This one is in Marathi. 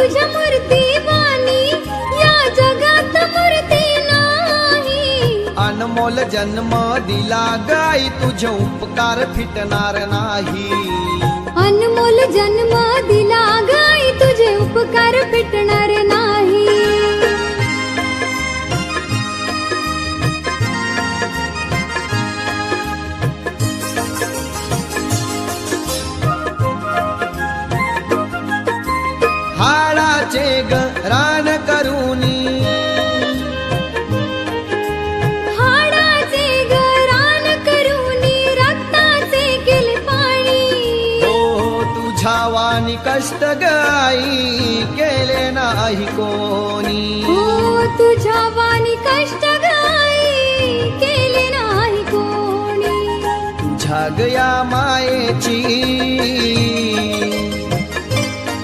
तुझ्या मूर्ती वाणी या जगात मूर्ती नाही. अनमोल जन्म दिला गाई तुझे उपकार फिटणार नाही. अनमोल जन्म दिला गाई तुझे उपकार फिटणार नाही. हाडाचे रान करूनी हाडाचे रान करूनी रक्ताचे केले पाणी. हो तुझ्या वाणी कष्ट गाई केले नाही कोणी. हो तुझ्या वाणी कष्ट गाई केले नाही कोणी. तुझ्या गया मायेची